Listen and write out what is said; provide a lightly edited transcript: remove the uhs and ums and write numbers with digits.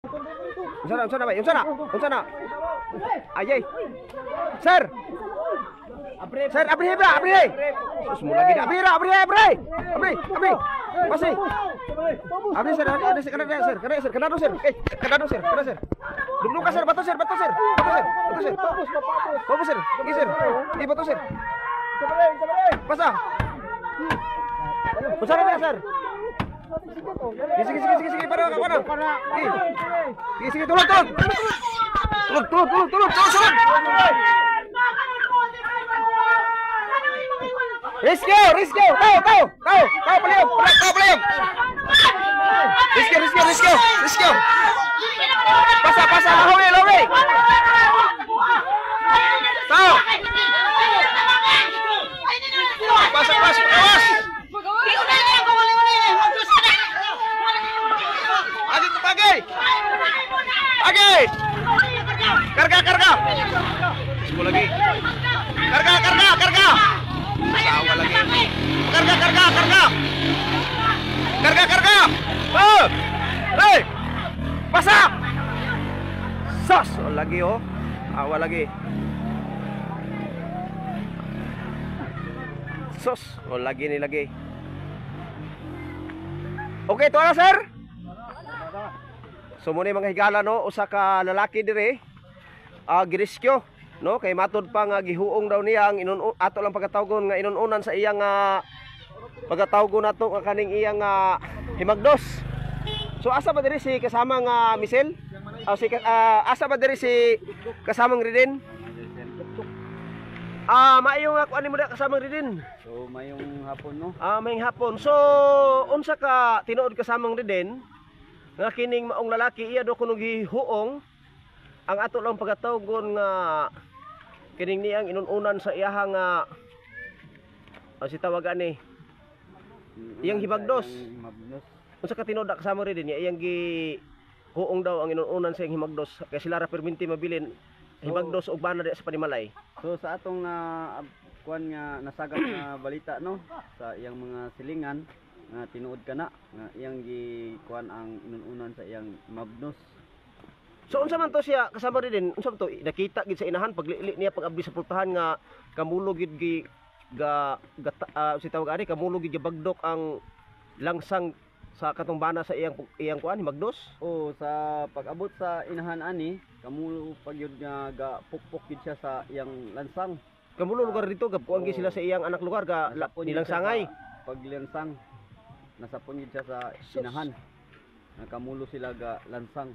Unsa na ba? Unsa na? Ayay. Sir. Sir, abri. Sus mo lagi na. Abri. Pasi. Abri sir, kanado sir. Kanado sir. Dugdug ka sir, bato sir. Bato sir. Sige sir. Di bato sir. Pasa. Unsa na ba sir? Sige, para. Sige, tulog. Rescue. Tahu, peliuk. Rescue. Pasa, lawe. Tahu. Pasa, awas. Adit pagi. Karga. Semua lagi. Karga. Sawa lagi. Karga. Oh. Hey. Pasa. Sos lagi oh. Awa lagi. Sos lagi. Okay, tuwa na sir. So muna mga higala no, usa ka lalaki dire girescue no, kay matod pa nga gihuong daw niya ang ato lang pagkatawgon nga inununan sa iyang pagkatawgon nato nga kaning iyang himagdos. So asa ba diri si kasamang Michelle? Asa ba diri si kasamang Riden? Maayong kuan mo da kasamang Riden. So mayong hapon no. Mayong hapon. So unsa ka tinuod kasamang Riden? Nga kining maong lalaki iya do kuno gihuong ang ato lang pagkatawgon nga kining niyang inununan sa iyahang si tawagan ni iyang himagdos. Unsa ka tinuod kasama rin niya iyang gihuong daw ang inununan sa iyang himagdos kay sila ra perminti mabilin himagdos og bana sa panimalay. So sa atong kuan nga nasagap nga balita no sa iyang mga silingan nga tinuod kana nga iyang gikuan ang inununan sa iyang mabnos. So unsa man to siya kasama rin unsa man to nakita gid sa inahan paglili niya pag-abli sa pultahan nga kamulo gid si tawag ani kamulo gid bagdok ang langsang sa katong bana sa iyang kuan himagdos. O sa pag-abot sa inahan ani kamulo pag yun nga gapukpok gid siya sa iyang lansang. Kamulo lugar dito gapkuan gid sila sa iyang anak lugar ga nilang sangay. Paglansang nasa punid siya sa inahan. Nakamulo sila ga lansang.